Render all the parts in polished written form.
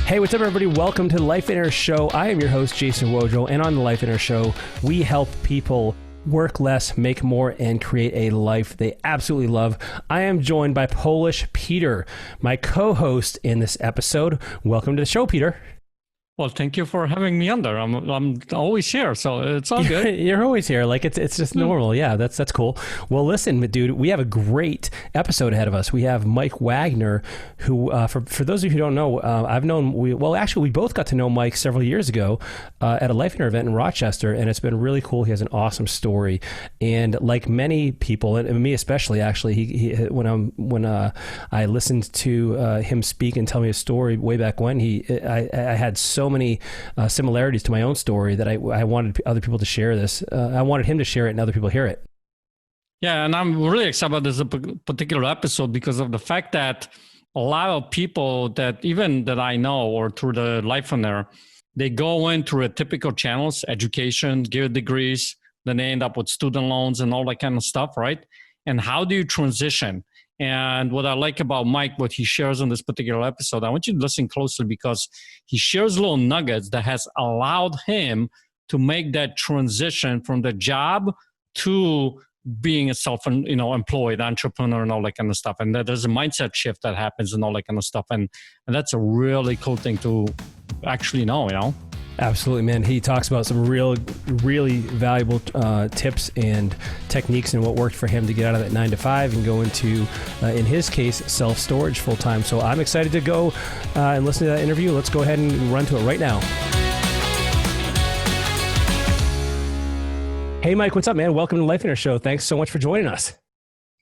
Hey, what's up, everybody? Welcome to the Life Inner Show. I am your host, Jason Wojo, and on the Life Inner Show, we help people work less, make more, and create a life they absolutely love. I am joined by Polish Peter, my co-host in this episode. Welcome to the show, Peter. Well, thank you for having me on there. I'm always here, so it's all good. You're always here. Like it's just normal. Yeah, that's cool. Well, listen, dude, we have a great episode ahead of us. We have Mike Wagner, who, for those of you who don't know, I've known. We both got to know Mike several years ago at a Life Inner event in Rochester, and it's been really cool. He has an awesome story, and like many people, and me especially, actually, he when I listened to him speak and tell me a story way back when, I had so many similarities to my own story that I wanted other people to share this. I wanted him to share it and other people hear it. Yeah, and I'm really excited about this particular episode because of the fact that a lot of people that I know or through the Life Inner, they go in through a typical channels, education, get degrees, then they end up with student loans and all that kind of stuff, right? And how do you transition? And what I like about Mike, what he shares in this particular episode, I want you to listen closely because he shares little nuggets that has allowed him to make that transition from the job to being a employed entrepreneur and all that kind of stuff. And that there's a mindset shift that happens and all that kind of stuff. And that's a really cool thing to actually know, Absolutely, man. He talks about some really valuable tips and techniques and what worked for him to get out of that 9-to-5 and go into, in his case, self-storage full-time. So I'm excited to go and listen to that interview. Let's go ahead and run to it right now. Hey, Mike, what's up, man? Welcome to the Life Inner Show. Thanks so much for joining us.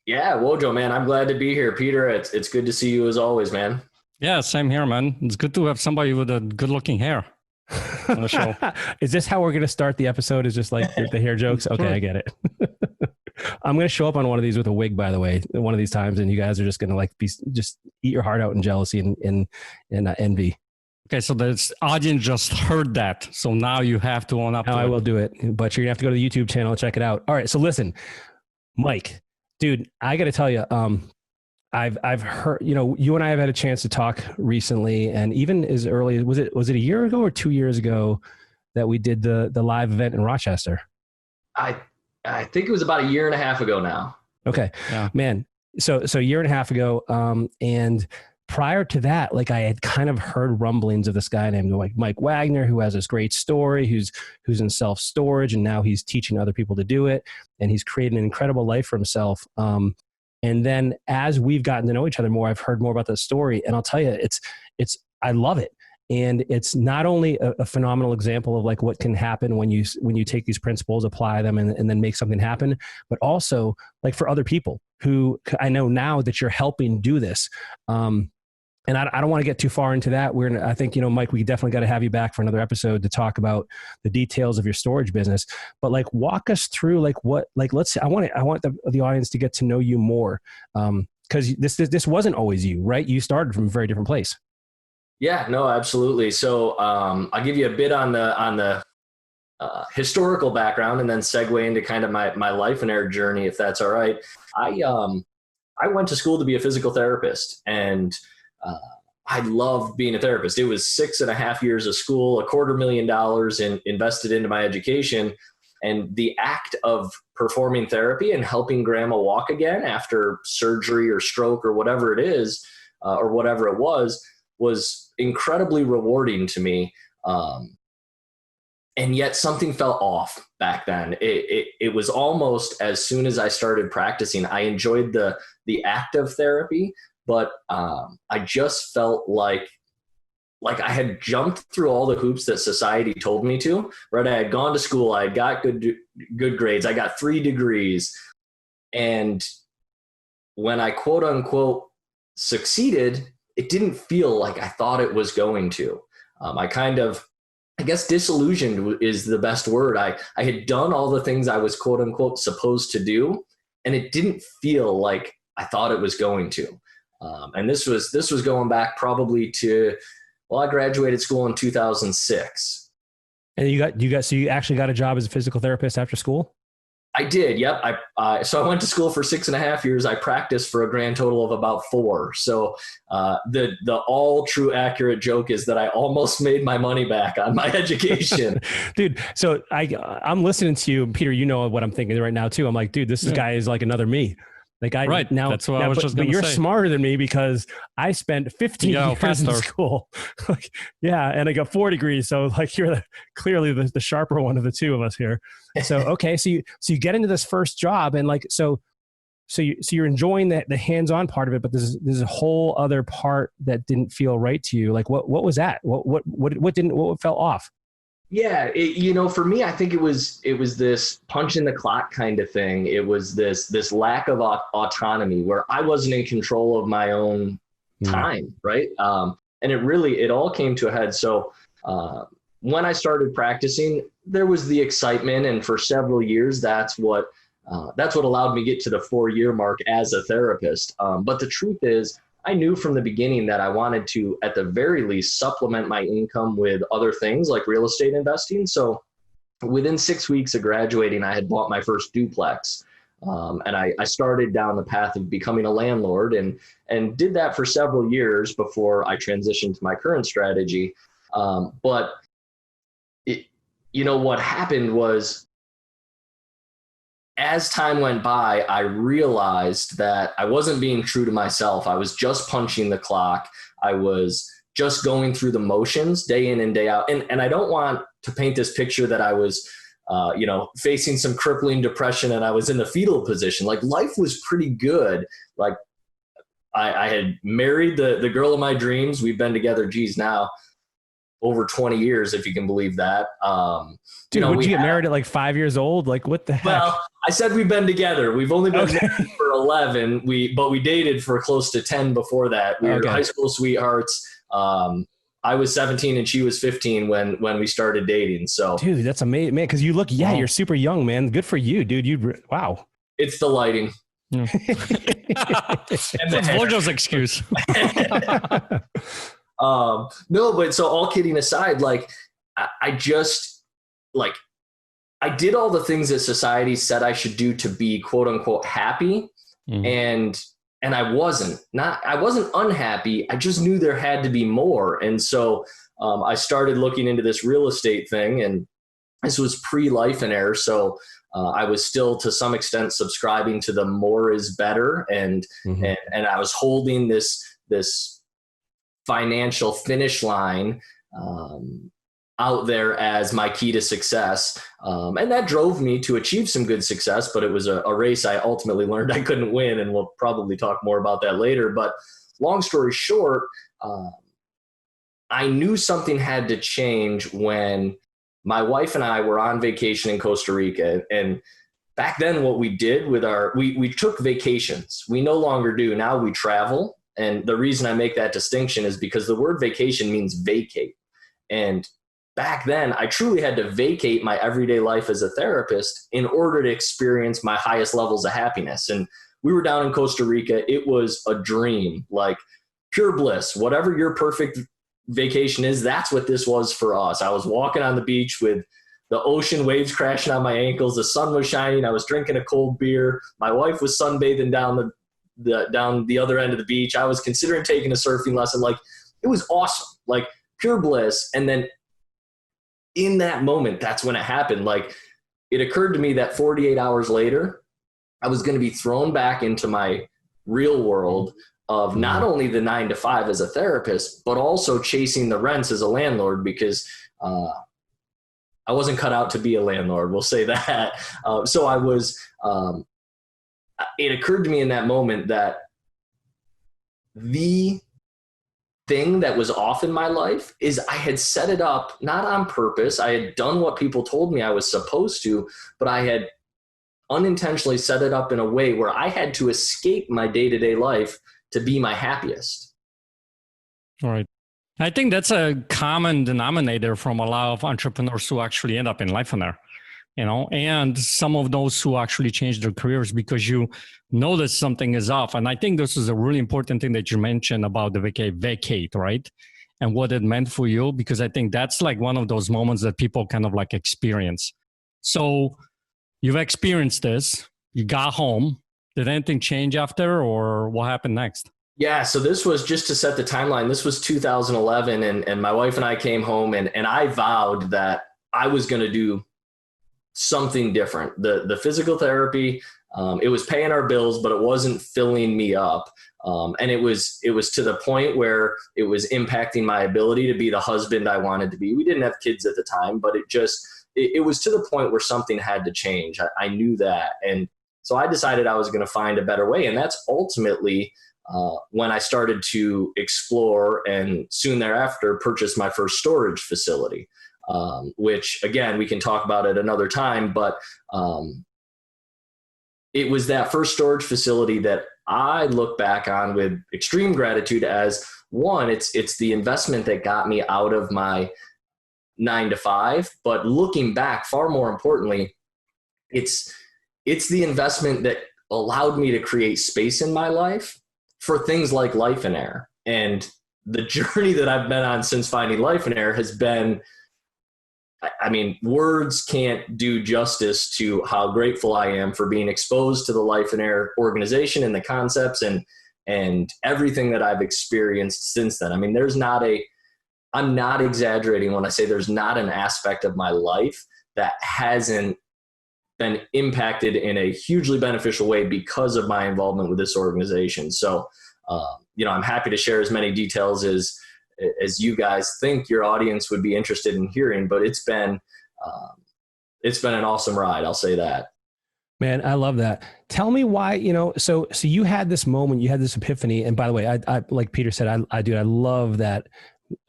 Yeah, Wojo, man. I'm glad to be here. Peter, it's good to see you as always, man. Yeah, same here, man. It's good to have somebody with a good-looking hair. Is this how we're going to start the episode? Is just like the hair jokes? Okay, I get it. I'm going to show up on one of these with a wig, by the way, one of these times, and you guys are just going to just eat your heart out in jealousy and envy. Okay, so the audience just heard that, so now you have to own up. I will do it, but you're going to have to go to the YouTube channel and check it out. All right, so listen, Mike, dude, I got to tell you, I've heard, you and I have had a chance to talk recently, and even as early as, was it a year ago or 2 years ago that we did the live event in Rochester? I think it was about a year and a half ago now. Okay, yeah. Man. So a year and a half ago. And prior to that, I had kind of heard rumblings of this guy named Mike Wagner, who has this great story, who's in self-storage, and now he's teaching other people to do it. And he's created an incredible life for himself. And then as we've gotten to know each other more, I've heard more about the story, and I'll tell you, I love it. And it's not only a phenomenal example of what can happen when you take these principles, apply them, and then make something happen, but also for other people who I know now that you're helping do this. And I don't want to get too far into that. I think, Mike, we definitely got to have you back for another episode to talk about the details of your storage business. But walk us through I want the audience to get to know you more. Because this wasn't always you, right? You started from a very different place. Yeah, no, absolutely. So I'll give you a bit on the historical background and then segue into kind of my Life Inner journey, if that's all right. I went to school to be a physical therapist, and I loved being a therapist. It was 6.5 years of school, $250,000 invested into my education. And the act of performing therapy and helping grandma walk again after surgery or stroke or whatever it is, or whatever it was incredibly rewarding to me. And yet something felt off back then. It was almost as soon as I started practicing, I enjoyed the act of therapy, but I just felt like I had jumped through all the hoops that society told me to, right? I had gone to school, I had got good grades, I got 3 degrees. And when I quote unquote succeeded, it didn't feel like I thought it was going to. I guess disillusioned is the best word. I had done all the things I was quote unquote supposed to do, and it didn't feel like I thought it was going to. And this was going back probably to, I graduated school in 2006. And so you actually got a job as a physical therapist after school? I did. Yep. So I went to school for 6.5 years. I practiced for a grand total of about 4. So the all true accurate joke is that I almost made my money back on my education. Dude, so I'm listening to you, Peter, you know what I'm thinking right now too. I'm like, dude, this guy is like another me. Like right. Now, that's what I was just but going to say. You're smarter than me because I spent 15 years in school. Like, yeah. And I got 4 degrees. So like you're clearly the sharper one of the two of us here. So, okay. So you get into this first job and like, so you're enjoying the hands-on part of it, but there's a whole other part that didn't feel right to you. Like what was that? What fell off? Yeah, for me, I think it was this punch in the clock kind of thing. It was this lack of autonomy where I wasn't in control of my own time, right? And it all came to a head. So when I started practicing, there was the excitement, and for several years, that's what allowed me to get to the 4-year mark as a therapist. But the truth is, I knew from the beginning that I wanted to, at the very least, supplement my income with other things like real estate investing. So within 6 weeks of graduating, I had bought my first duplex. And I started down the path of becoming a landlord and did that for several years before I transitioned to my current strategy. But what happened was, as time went by, I realized that I wasn't being true to myself. I was just punching the clock. I was just going through the motions day in and day out. And I don't want to paint this picture that I was, facing some crippling depression and I was in the fetal position. Like, life was pretty good. Like, I had married the girl of my dreams. We've been together, now over 20 years, if you can believe that. Dude, would you get married at like 5 years old? Like, what the heck? Well, I said we've been together. We've only been married for 11. But we dated for close to 10 before that. We were high school sweethearts. I was 17 and she was 15 when we started dating. So, dude, that's amazing, man. Because you look, you're super young, man. Good for you, dude. Wow. It's the lighting. Yeah. That's Vojo's excuse. No, but so all kidding aside, like I just I did all the things that society said I should do to be quote unquote happy. And I wasn't unhappy. I just knew there had to be more. And so I started looking into this real estate thing, and this was pre-Life and Air. So I was still to some extent subscribing to the more is better. And I was holding this financial finish line out there as my key to success. And that drove me to achieve some good success, but it was a race I ultimately learned I couldn't win. And we'll probably talk more about that later. But long story short, I knew something had to change when my wife and I were on vacation in Costa Rica. And back then what we did with we took vacations. We no longer do. Now we travel. And the reason I make that distinction is because the word vacation means vacate. And back then, I truly had to vacate my everyday life as a therapist in order to experience my highest levels of happiness. And we were down in Costa Rica. It was a dream, like pure bliss. Whatever your perfect vacation is, that's what this was for us. I was walking on the beach with the ocean waves crashing on my ankles. The sun was shining. I was drinking a cold beer. My wife was sunbathing down the other end of the beach. I was considering taking a surfing lesson. Like, it was awesome, like pure bliss. And then in that moment, that's when it happened. Like, it occurred to me that 48 hours later, I was going to be thrown back into my real world of not only the 9 to 5 as a therapist, but also chasing the rents as a landlord, because I wasn't cut out to be a landlord. We'll say that. So I was, it occurred to me in that moment that the thing that was off in my life is I had set it up not on purpose. I had done what people told me I was supposed to, but I had unintentionally set it up in a way where I had to escape my day-to-day life to be my happiest. All right. I think that's a common denominator from a lot of entrepreneurs who actually end up in Life on Air, and some of those who actually change their careers because you notice something is off. And I think this is a really important thing that you mentioned about the vacate, right? And what it meant for you, because I think that's like one of those moments that people kind of like experience. So you've experienced this. You got home. Did anything change after, or what happened next? Yeah, so this was, just to set the timeline, this was 2011, and my wife and I came home, and I vowed that I was going to do something different. The physical therapy, it was paying our bills, but it wasn't filling me up. And it was to the point where it was impacting my ability to be the husband I wanted to be. We didn't have kids at the time, but it was to the point where something had to change. I knew that. And so I decided I was going to find a better way. And that's ultimately when I started to explore, and soon thereafter purchased my first storage facility, which again, we can talk about at another time, but it was that first storage facility that I look back on with extreme gratitude as, one, it's the investment that got me out of my 9-to-5, but looking back, far more importantly, it's the investment that allowed me to create space in my life for things like Life in Air. And the journey that I've been on since finding Life in Air has been, I mean, words can't do justice to how grateful I am for being exposed to the Life in Air organization and the concepts and everything that I've experienced since then. I mean, I'm not exaggerating when I say there's not an aspect of my life that hasn't been impacted in a hugely beneficial way because of my involvement with this organization. So, I'm happy to share as many details as you guys think your audience would be interested in hearing, but it's been an awesome ride. I'll say that. Man, I love that. Tell me why, so you had this moment, you had this epiphany. And by the way, I like Peter said, I love that,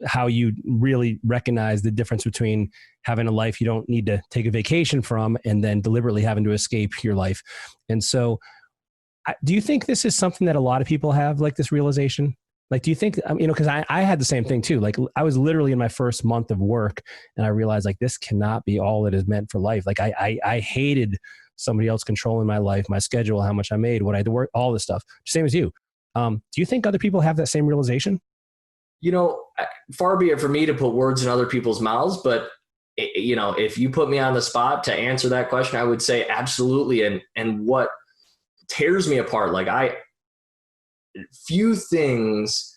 how you really recognize the difference between having a life you don't need to take a vacation from and then deliberately having to escape your life. And so do you think this is something that a lot of people have, like this realization? Like, do you think, because I had the same thing too. Like, I was literally in my first month of work and I realized, like, this cannot be all it is meant for life. Like, I hated somebody else controlling my life, my schedule, how much I made, what I had to work, all this stuff. Same as you. Do you think other people have that same realization? Far be it for me to put words in other people's mouths, but if you put me on the spot to answer that question, I would say absolutely. And what tears me apart, few things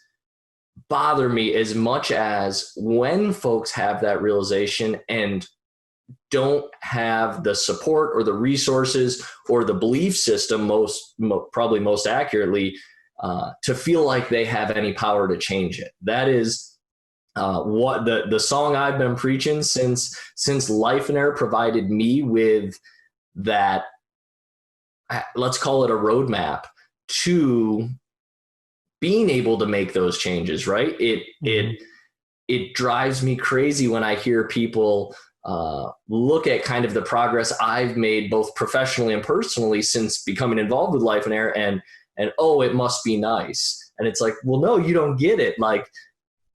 bother me as much as when folks have that realization and don't have the support or the resources or the belief system, probably most accurately, to feel like they have any power to change it. That is what the song I've been preaching since Life in Air provided me with that, let's call it a roadmap to being able to make those changes, right? It drives me crazy when I hear people look at kind of the progress I've made both professionally and personally since becoming involved with Life in Air, and oh, it must be nice. And it's like, well, no, you don't get it. Like,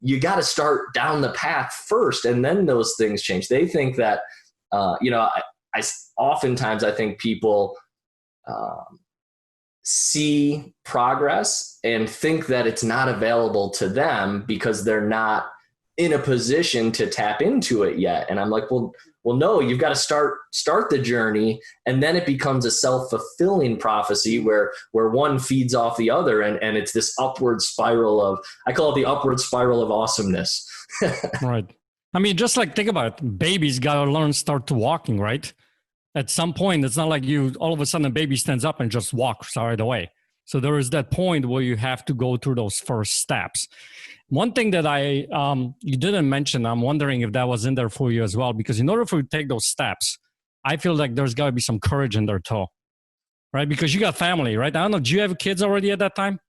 you got to start down the path first, and then those things change. They think that, I oftentimes I think people see progress and think that it's not available to them because they're not in a position to tap into it yet. And I'm like, well, no, you've got to start the journey, and then it becomes a self-fulfilling prophecy where one feeds off the other, and it's this upward spiral I call it the upward spiral of awesomeness. Right. I mean, just like, think about it. Babies got to start to walking, right? At some point, it's not like all of a sudden a baby stands up and just walks right away. So there is that point where you have to go through those first steps. One thing that you didn't mention, I'm wondering if that was in there for you as well, because in order for you to take those steps, I feel like there's got to be some courage in there too, right? Because you got family, right? I don't know. Do you have kids already at that time?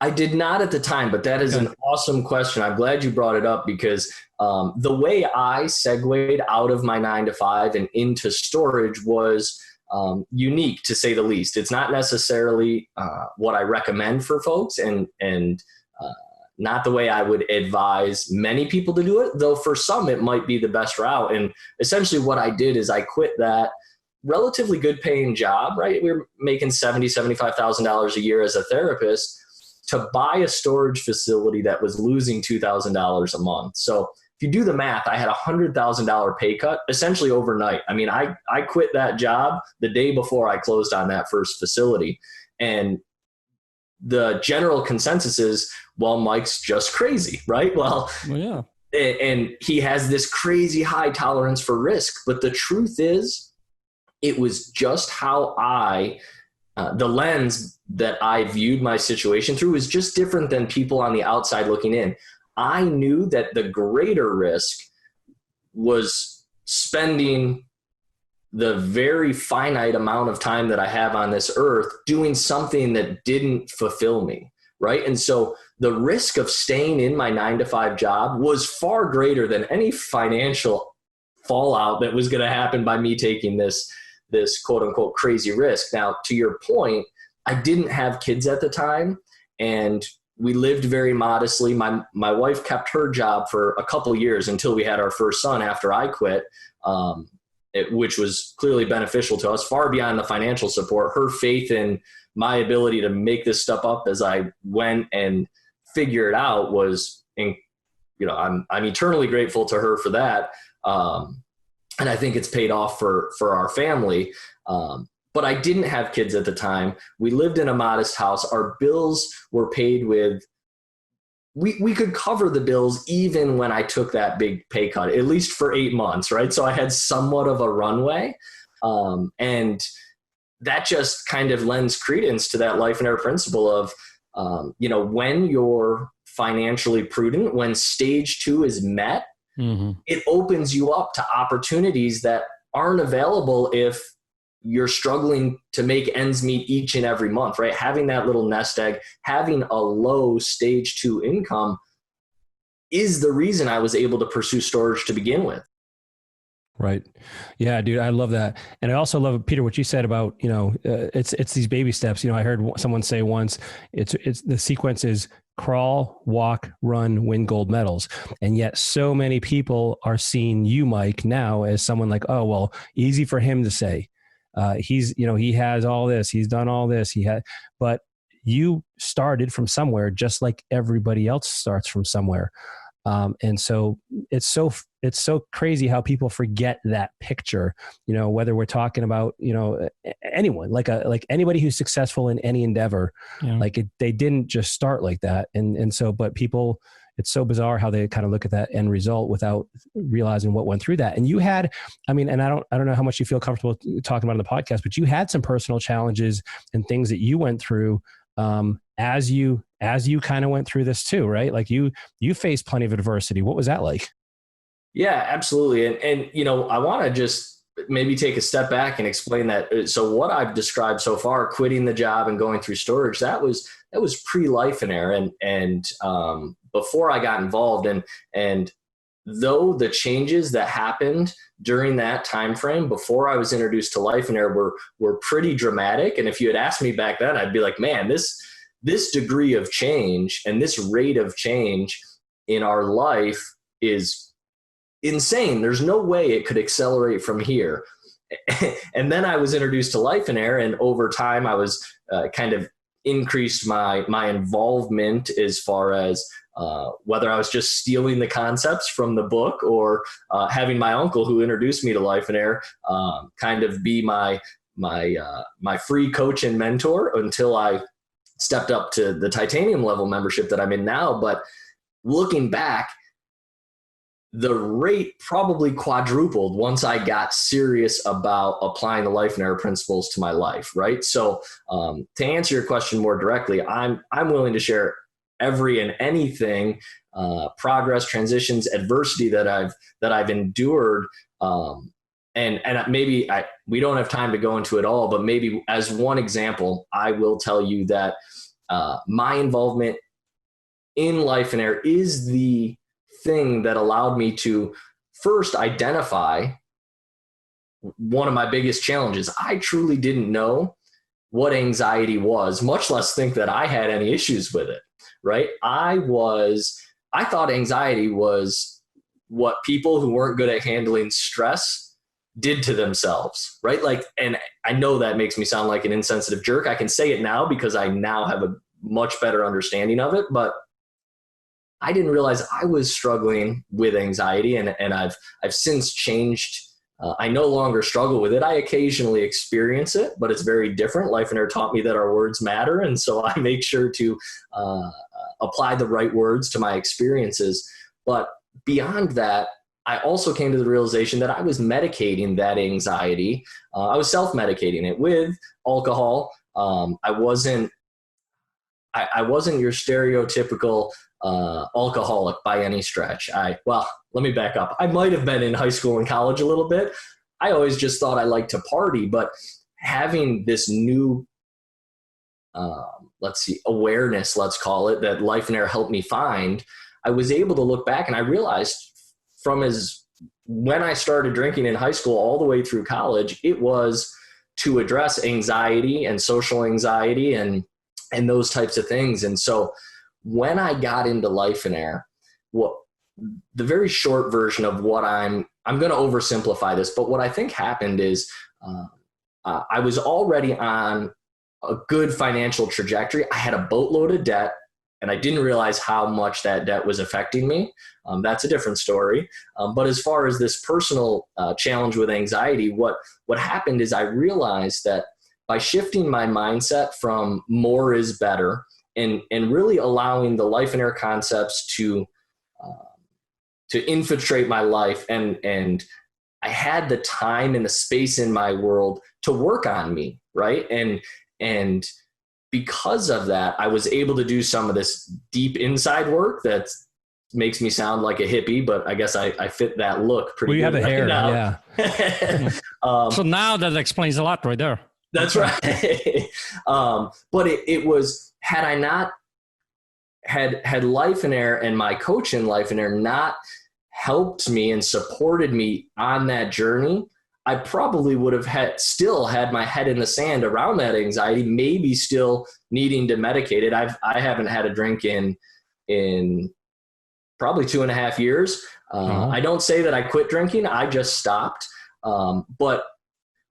I did not at the time, but that is an awesome question. I'm glad you brought it up, because the way I segued out of my 9-to-5 and into storage was unique, to say the least. It's not necessarily what I recommend for folks, and not the way I would advise many people to do it, though for some it might be the best route. And essentially what I did is I quit that relatively good paying job, right? We were making $70,000, $75,000 a year as a therapist, to buy a storage facility that was losing $2,000 a month. So if you do the math, I had $100,000 pay cut essentially overnight. I mean, I quit that job the day before I closed on that first facility. And the general consensus is, well, Mike's just crazy, right? Well, yeah. And he has this crazy high tolerance for risk. But the truth is, it was just how the lens that I viewed my situation through was just different than people on the outside looking in. I knew that the greater risk was spending the very finite amount of time that I have on this earth doing something that didn't fulfill me, right? And so the risk of staying in my 9-to-5 job was far greater than any financial fallout that was going to happen by me taking this quote unquote crazy risk. Now, to your point, I didn't have kids at the time, and we lived very modestly. My wife kept her job for a couple years until we had our first son after I quit, which was clearly beneficial to us, far beyond the financial support. Her faith in my ability to make this stuff up as I went and figure it out was, I'm eternally grateful to her for that. And I think it's paid off for our family. But I didn't have kids at the time. We lived in a modest house. Our bills were paid with, we could cover the bills even when I took that big pay cut, at least for 8 months, right? So I had somewhat of a runway. And that just kind of lends credence to that life and air principle of, when you're financially prudent, when stage 2 is met, it opens you up to opportunities that aren't available if you're struggling to make ends meet each and every month, right? Having that little nest egg, having a low stage 2 income is the reason I was able to pursue storage to begin with. Right. Yeah, dude, I love that. And I also love, Peter, what you said about, it's these baby steps. I heard someone say once, it's the sequence is crawl, walk, run, win gold medals. And yet so many people are seeing you, Mike, now as someone like, oh, well, easy for him to say. He's, he has all this, he's done all this, but you started from somewhere just like everybody else starts from somewhere. And so it's so crazy how people forget that picture, whether we're talking about, anyone, like anybody who's successful in any endeavor, they didn't just start like that. And so, but people, it's so bizarre how they kind of look at that end result without realizing what went through that. And you had, and I don't know how much you feel comfortable talking about on the podcast, but you had some personal challenges and things that you went through, as you kind of went through this too, right? Like you faced plenty of adversity. What was that like? Yeah, absolutely. And I want to just maybe take a step back and explain that. So what I've described so far, quitting the job and going through storage, that was pre-Life and Air and before I got involved. And though the changes that happened during that time frame before I was introduced to Life and Air were pretty dramatic. And if you had asked me back then, I'd be like, man, this degree of change and this rate of change in our life is insane. There's no way it could accelerate from here. And then I was introduced to Life and Air, and over time I was kind of increased my involvement as far as whether I was just stealing the concepts from the book or having my uncle who introduced me to Life and Air kind of be my free coach and mentor until I stepped up to the titanium level membership that I'm in now. But looking back, the rate probably quadrupled once I got serious about applying the Life and Air principles to my life, right? So to answer your question more directly, I'm willing to share every and anything, progress, transitions, adversity that I've endured. And maybe we don't have time to go into it all, but maybe as one example, I will tell you that my involvement in Life and Air is the thing that allowed me to first identify one of my biggest challenges. I truly didn't know what anxiety was, much less think that I had any issues with it, right? I thought anxiety was what people who weren't good at handling stress did to themselves, right? And I know that makes me sound like an insensitive jerk. I can say it now because I now have a much better understanding of it, but I didn't realize I was struggling with anxiety, and I've since changed. I no longer struggle with it. I occasionally experience it, but it's very different. Life and Air taught me that our words matter, and so I make sure to apply the right words to my experiences. But beyond that, I also came to the realization that I was medicating that anxiety. I was self-medicating it with alcohol. I wasn't your stereotypical alcoholic by any stretch. Well, let me back up. I might have been in high school and college a little bit. I always just thought I liked to party, but having this new, awareness, let's call it, that Life and Air helped me find, I was able to look back and I realized when I started drinking in high school all the way through college, it was to address anxiety and social anxiety and those types of things. And so when I got into Life and Air, the very short version of what I'm going to oversimplify this, but what I think happened is I was already on a good financial trajectory. I had a boatload of debt, and I didn't realize how much that debt was affecting me. That's a different story. But as far as this personal challenge with anxiety, what happened is I realized that by shifting my mindset from more is better and really allowing the Life and Air concepts to infiltrate my life, and I had the time and the space in my world to work on me, right? And because of that, I was able to do some of this deep inside work that makes me sound like a hippie, but I guess I fit that look pretty well, you good. have the hair, yeah. So now that explains a lot right there. That's right. But it was, had I not had Life and Air and my coach in Life and Air not helped me and supported me on that journey, I probably would have still had my head in the sand around that anxiety, maybe still needing to medicate it. I haven't had a drink in probably 2.5 years. I don't say that I quit drinking. I just stopped. But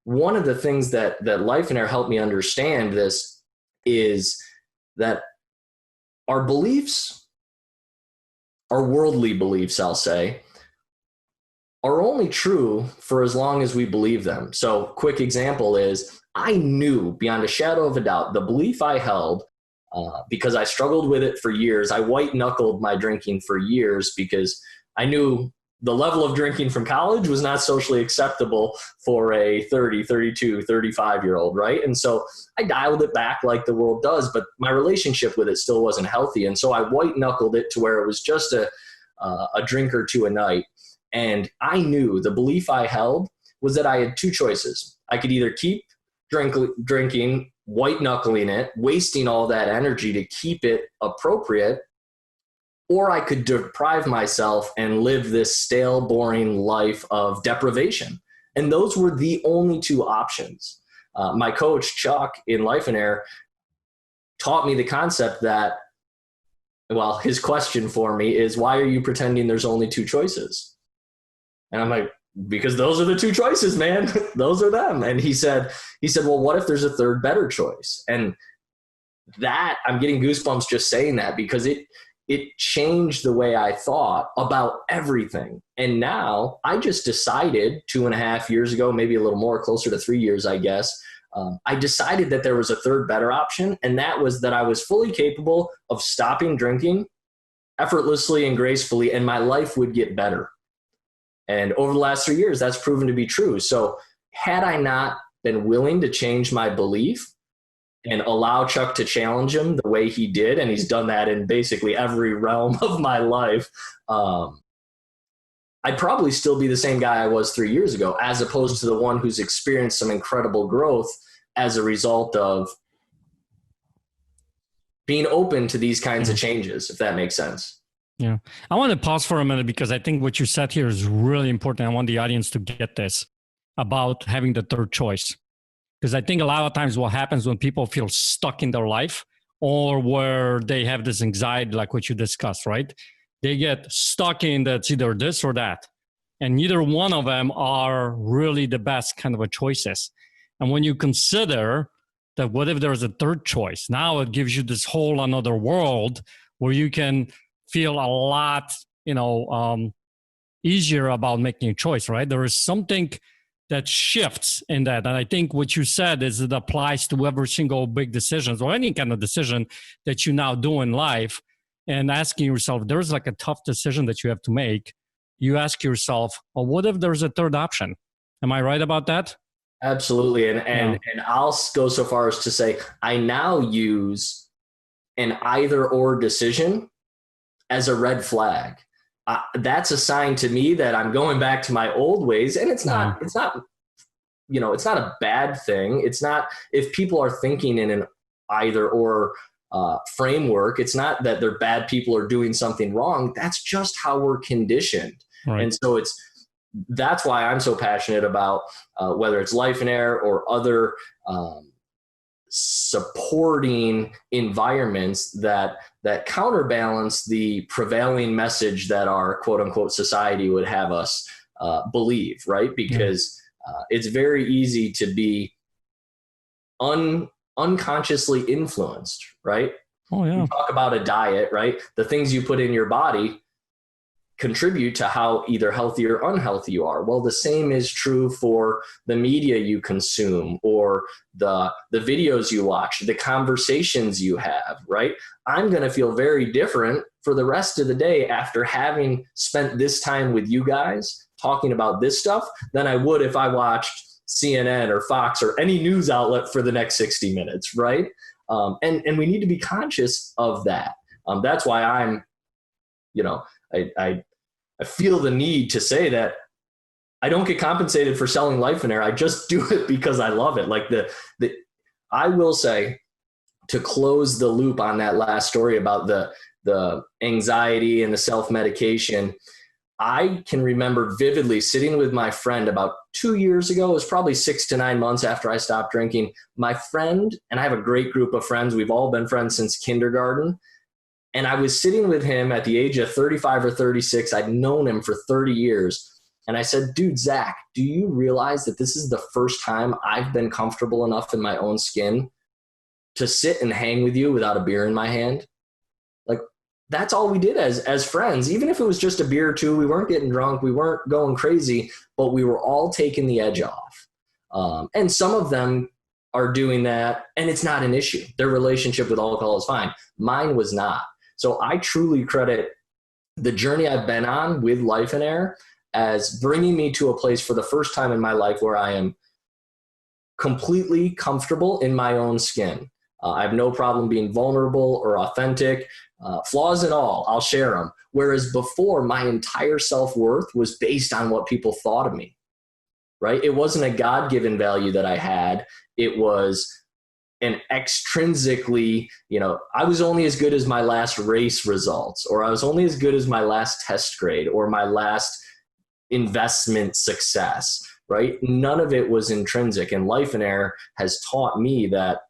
one of the things that Life and Air helped me understand this is that our beliefs, our worldly beliefs, I'll say, are only true for as long as we believe them. So quick example is I knew beyond a shadow of a doubt the belief I held, because I struggled with it for years. I white knuckled my drinking for years because I knew the level of drinking from college was not socially acceptable for a 30, 32, 35-year-old, right? And so I dialed it back like the world does, but my relationship with it still wasn't healthy. And so I white knuckled it to where it was just a drink or two a night. And I knew the belief I held was that I had two choices. I could either keep drinking, white knuckling it, wasting all that energy to keep it appropriate, or I could deprive myself and live this stale, boring life of deprivation. And those were the only two options. My coach, Chuck, in Life and Air, taught me the concept that, well, his question for me is, why are you pretending there's only two choices? And I'm like, because those are the two choices, man. Those are them. And he said, well, what if there's a third better choice? And that, I'm getting goosebumps just saying that, because it changed the way I thought about everything. And now I just decided 2.5 years ago, maybe a little more, closer to 3 years, I guess. I decided that there was a third better option. And that was that I was fully capable of stopping drinking effortlessly and gracefully, and my life would get better. And over the last 3 years, that's proven to be true. So had I not been willing to change my belief and allow Chuck to challenge him the way he did, and he's done that in basically every realm of my life, I'd probably still be the same guy I was 3 years ago, as opposed to the one who's experienced some incredible growth as a result of being open to these kinds of changes, if that makes sense. Yeah. I want to pause for a minute because I think what you said here is really important. I want the audience to get this about having the third choice. Because I think a lot of times what happens when people feel stuck in their life, or where they have this anxiety, like what you discussed, right? They get stuck in that's either this or that. And neither one of them are really the best kind of a choices. And when you consider that what if there's a third choice, now it gives you this whole another world where you can feel a lot, easier about making a choice, right? There is something that shifts in that. And I think what you said is it applies to every single big decisions or any kind of decision that you now do in life, and asking yourself, there's like a tough decision that you have to make. You ask yourself, well, what if there's a third option? Am I right about that? Absolutely. And I'll go so far as to say, I now use an either or decision as a red flag. That's a sign to me that I'm going back to my old ways. And it's not, it's not a bad thing. It's not, if people are thinking in an either or framework, it's not that they're bad people or doing something wrong. That's just how we're conditioned. Right. And so that's why I'm so passionate about whether it's Life in Air or other supporting environments that counterbalance the prevailing message that our quote unquote society would have us believe, right? Because it's very easy to be unconsciously influenced, right? Oh yeah. You talk about a diet, right? The things you put in your body contribute to how either healthy or unhealthy you are. Well, the same is true for the media you consume or the videos you watch, the conversations you have, right? I'm going to feel very different for the rest of the day after having spent this time with you guys talking about this stuff than I would if I watched CNN or Fox or any news outlet for the next 60 minutes, right? And we need to be conscious of that. That's why I'm, I feel the need to say that I don't get compensated for selling Life in Air. I just do it because I love it. Like I will say, to close the loop on that last story about the anxiety and the self-medication, I can remember vividly sitting with my friend about 2 years ago. It was probably 6 to 9 months after I stopped drinking. My friend, and I have a great group of friends. We've all been friends since kindergarten. And I was sitting with him at the age of 35 or 36. I'd known him for 30 years. And I said, dude, Zach, do you realize that this is the first time I've been comfortable enough in my own skin to sit and hang with you without a beer in my hand? Like, that's all we did as friends. Even if it was just a beer or two, we weren't getting drunk, we weren't going crazy, but we were all taking the edge off. And some of them are doing that, and it's not an issue. Their relationship with alcohol is fine. Mine was not. So I truly credit the journey I've been on with Life in Air as bringing me to a place for the first time in my life where I am completely comfortable in my own skin. I have no problem being vulnerable or authentic, flaws and all, I'll share them. Whereas before, my entire self-worth was based on what people thought of me, right? It wasn't a God-given value that I had. It was an extrinsically, I was only as good as my last race results, or I was only as good as my last test grade or my last investment success, right? None of it was intrinsic. And Life in Air has taught me that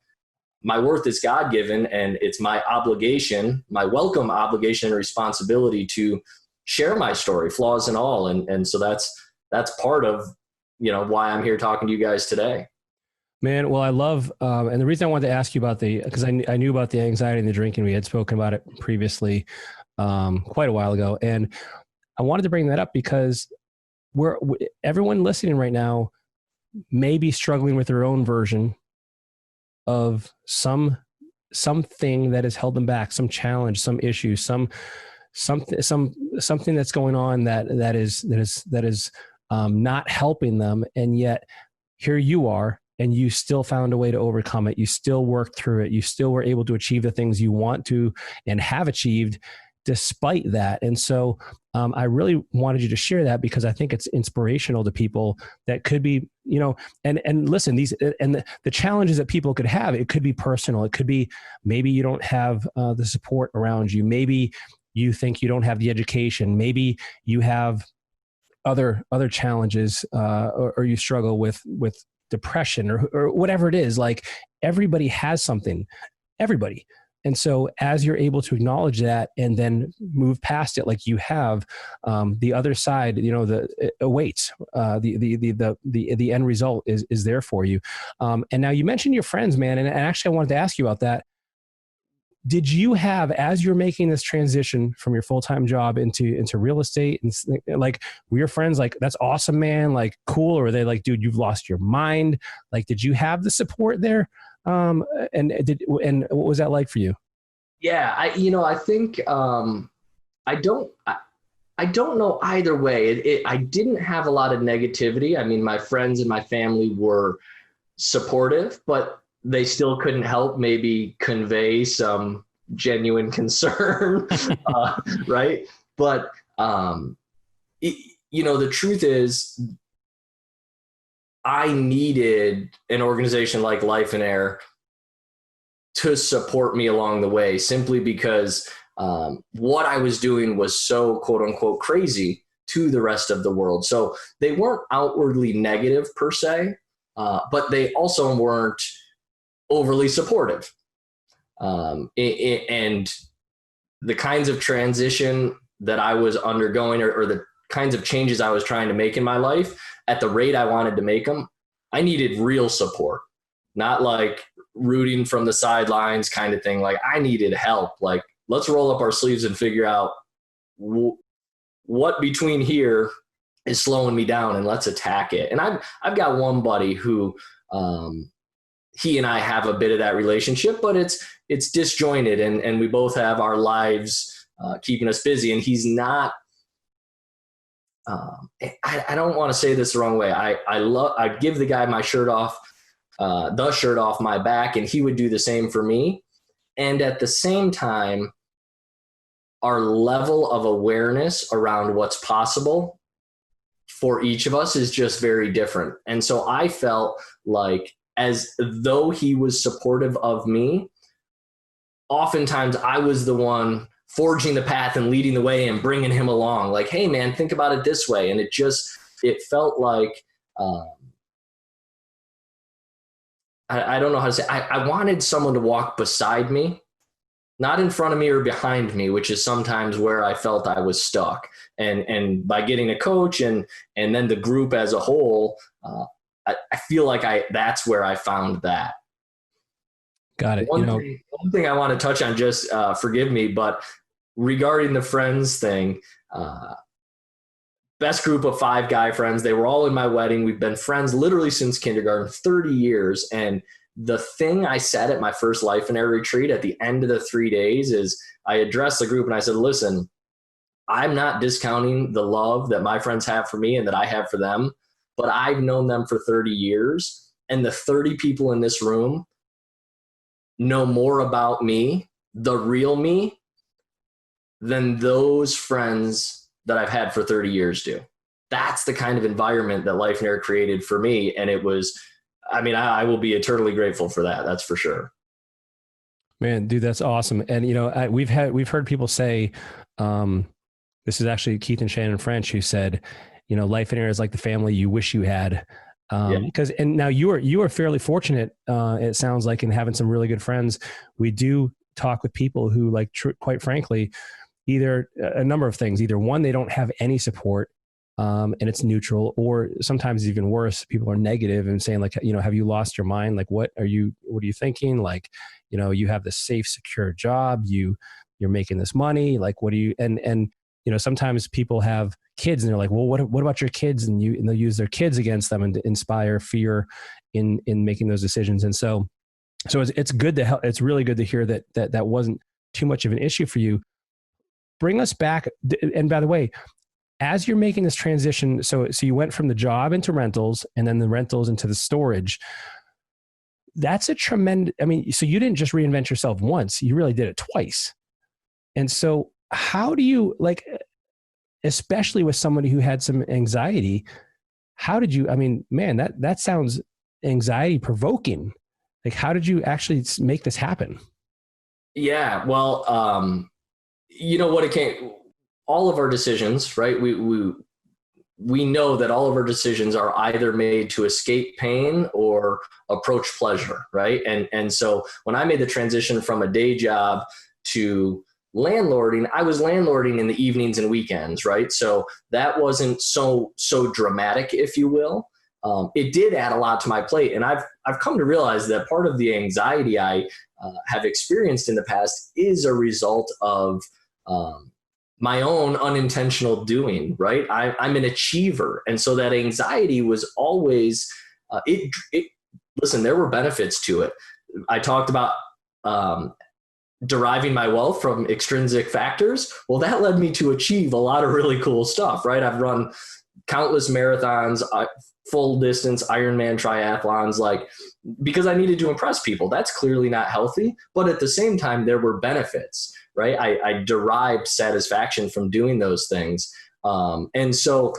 my worth is God-given, and it's my obligation, my welcome obligation and responsibility to share my story, flaws and all. And so that's part of, why I'm here talking to you guys today. Man, well, I love, and the reason I wanted to ask you about because I knew about the anxiety and the drinking. We had spoken about it previously, quite a while ago. And I wanted to bring that up because everyone listening right now may be struggling with their own version of something that has held them back, some challenge, some issue, something that's going on that is not helping them. And yet here you are, and you still found a way to overcome it. You still worked through it. You still were able to achieve the things you want to and have achieved despite that. And so I really wanted you to share that because I think it's inspirational to people that could be, and listen, the challenges that people could have, it could be personal. It could be, maybe you don't have the support around you. Maybe you think you don't have the education. Maybe you have other challenges, or you struggle with depression or whatever it is. Like, everybody has something, everybody. And so as you're able to acknowledge that and then move past it, like you have, the other side, it awaits. The end result is there for you. And now you mentioned your friends, man. And actually I wanted to ask you about that. did you have, as you're making this transition from your full-time job into real estate, and like, were your friends like, that's awesome, man, like, cool? Or were they like, dude, you've lost your mind? Like, did you have the support there? And what was that like for you? Yeah, I think I don't know either way. I didn't have a lot of negativity. I mean, my friends and my family were supportive, but they still couldn't help maybe convey some genuine concern, right? But the truth is, I needed an organization like Life in Air to support me along the way, simply because what I was doing was so quote unquote crazy to the rest of the world. So they weren't outwardly negative per se, but they also weren't overly supportive. And the kinds of transition that I was undergoing, or the kinds of changes I was trying to make in my life at the rate I wanted to make them, I needed real support, not like rooting from the sidelines kind of thing. Like, I needed help. Like, let's roll up our sleeves and figure out what between here is slowing me down, and let's attack it. And I've got one buddy who, he and I have a bit of that relationship, but it's disjointed, and we both have our lives keeping us busy. And he's not, I don't want to say this the wrong way. I'd give the guy my shirt off, the shirt off my back, and he would do the same for me. And at the same time, our level of awareness around what's possible for each of us is just very different. And so I felt like, as though he was supportive of me, oftentimes I was the one forging the path and leading the way and bringing him along. Like, hey man, think about it this way. And it felt like, I don't know how to say, I wanted someone to walk beside me, not in front of me or behind me, which is sometimes where I felt I was stuck. And by getting a coach and then the group as a whole, I feel like that's where I found that. Got it. One thing I want to touch on, just forgive me, but regarding the friends thing, best group of 5 guy friends. They were all in my wedding. We've been friends literally since kindergarten, 30 years. And the thing I said at my first Life in Air retreat at the end of the 3 days is, I addressed the group and I said, listen, I'm not discounting the love that my friends have for me and that I have for them, but I've known them for 30 years. And the 30 people in this room know more about me, the real me, than those friends that I've had for 30 years do. That's the kind of environment that Life in Air created for me. And it was, I will be eternally grateful for that. That's for sure. Man, dude, that's awesome. And, we've heard people say, this is actually Keith and Shannon French who said, Life in Air is like the family you wish you had. Because, and now you are fairly fortunate, it sounds like, in having some really good friends. We do talk with people who, like, quite frankly, either a number of things. Either one, they don't have any support, and it's neutral, or sometimes even worse, people are negative and saying, like, have you lost your mind? Like, what are you thinking? Like, you have this safe, secure job, you're making this money. Like, what do you, and sometimes people have kids and they're like, well, what about your kids? And they'll use their kids against them and to inspire fear in making those decisions. And so it's good to help. It's really good to hear that wasn't too much of an issue for you. Bring us back. And by the way, as you're making this transition, so you went from the job into rentals, and then the rentals into the storage. That's a tremendous, so you didn't just reinvent yourself once, you really did it twice. And so how do you, like, especially with somebody who had some anxiety, how did you, man, that sounds anxiety provoking. Like, how did you actually make this happen? Yeah, well, what it came, all of our decisions, right? We know that all of our decisions are either made to escape pain or approach pleasure, right? And so when I made the transition from a day job to landlording, I was landlording in the evenings and weekends, right? So that wasn't so dramatic, if you will. it did add a lot to my plate. And I've come to realize that part of the anxiety I have experienced in the past is a result of my own unintentional doing, right? I'm an achiever. And so that anxiety was always, listen, there were benefits to it. I talked about deriving my wealth from extrinsic factors. Well, that led me to achieve a lot of really cool stuff, right? I've run countless marathons, full distance Ironman triathlons, like, because I needed to impress people. That's clearly not healthy, but at the same time, there were benefits, right? I derived satisfaction from doing those things. And so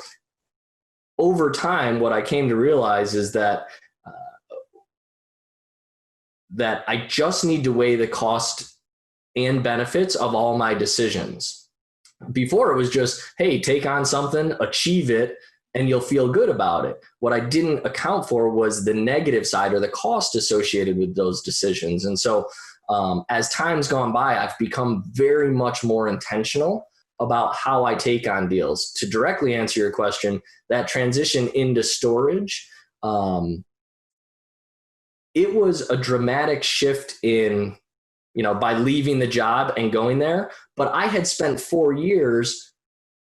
over time, what I came to realize is that that I just need to weigh the cost and benefits of all my decisions. Before it was just, hey, take on something, achieve it, and you'll feel good about it. What I didn't account for was the negative side or the cost associated with those decisions. And so as time's gone by, I've become very much more intentional about how I take on deals. To directly answer your question, that transition into storage, it was a dramatic shift in, by leaving the job and going there. But I had spent 4 years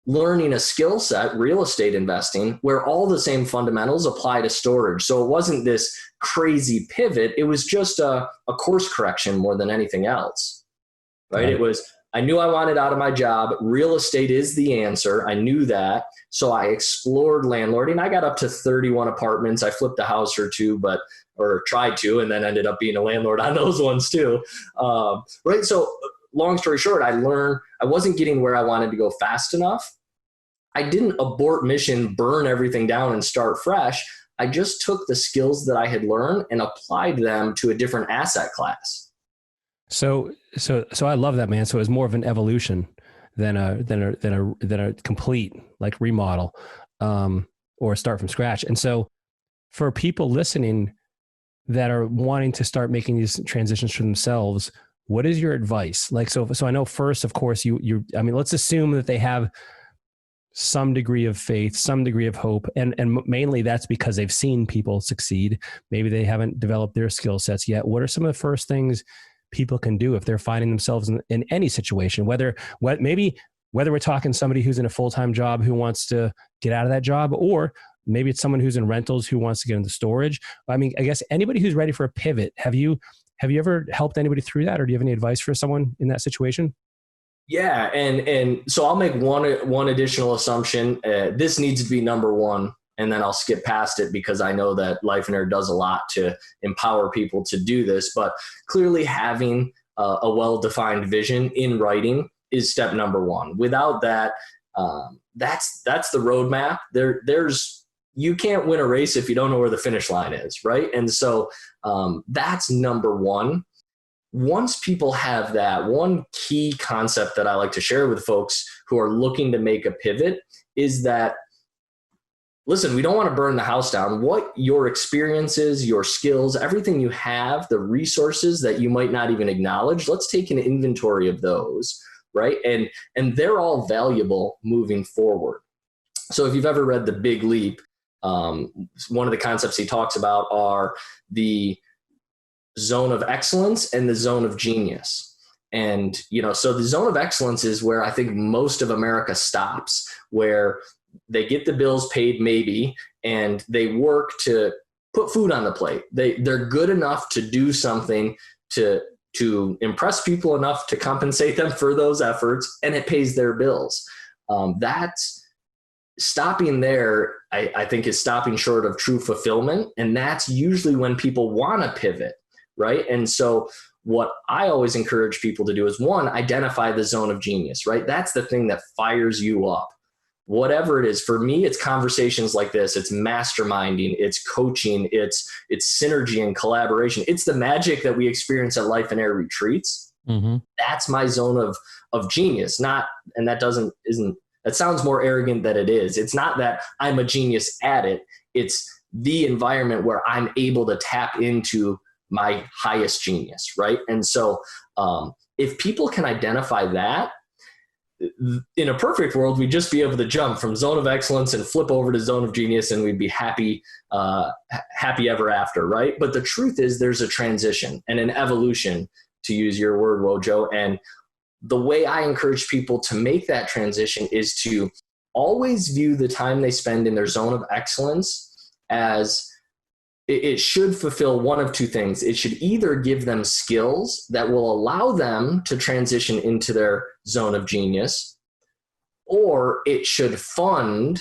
learning a skill set, real estate investing, where all the same fundamentals apply to storage. So it wasn't this crazy pivot. It was just a course correction more than anything else, right? It was, I knew I wanted out of my job. Real estate is the answer. I knew that. So I explored landlording. I got up to 31 apartments. I flipped a house or two, or tried to, and then ended up being a landlord on those ones too. Right. So long story short, I learned I wasn't getting where I wanted to go fast enough. I didn't abort mission, burn everything down and start fresh. I just took the skills that I had learned and applied them to a different asset class. So I love that, man. So it was more of an evolution than a complete like remodel, or start from scratch. And so for people listening that are wanting to start making these transitions for themselves, what is your advice? Like, so I know first, of course, let's assume that they have some degree of faith, some degree of hope. And mainly that's because they've seen people succeed. Maybe they haven't developed their skill sets yet. What are some of the first things people can do if they're finding themselves in any situation, whether we're talking somebody who's in a full-time job who wants to get out of that job, or maybe it's someone who's in rentals who wants to get into storage. I mean, I guess anybody who's ready for a pivot, have you ever helped anybody through that? Or do you have any advice for someone in that situation? Yeah. And so I'll make one additional assumption. This needs to be number one, and then I'll skip past it because I know that Life and Air does a lot to empower people to do this, but clearly having a well-defined vision in writing is step number one. Without that, that's the roadmap. You can't win a race if you don't know where the finish line is, right? And so that's number one. Once people have that, one key concept that I like to share with folks who are looking to make a pivot is that, listen, we don't want to burn the house down. What your experiences, your skills, everything you have, the resources that you might not even acknowledge, let's take an inventory of those, right? And they're all valuable moving forward. So if you've ever read The Big Leap, one of the concepts he talks about are the zone of excellence and the zone of genius. And, so the zone of excellence is where I think most of America stops, where they get the bills paid maybe, and they work to put food on the plate. They're good enough to do something to impress people enough to compensate them for those efforts, and it pays their bills. That's stopping there, I think, is stopping short of true fulfillment. And that's usually when people want to pivot, right? And so what I always encourage people to do is, one, identify the zone of genius, right? That's the thing that fires you up. Whatever it is, for me, it's conversations like this. It's masterminding, it's coaching, it's synergy and collaboration. It's the magic that we experience at Life and Air retreats. Mm-hmm. That's my zone of genius. That sounds more arrogant than it is. It's not that I'm a genius at it. It's the environment where I'm able to tap into my highest genius, right? And so if people can identify that, in a perfect world, we'd just be able to jump from zone of excellence and flip over to zone of genius, and we'd be happy ever after, right? But the truth is there's a transition and an evolution, to use your word, Wojo. And the way I encourage people to make that transition is to always view the time they spend in their zone of excellence as it should fulfill one of two things. It should either give them skills that will allow them to transition into their zone of genius, or it should fund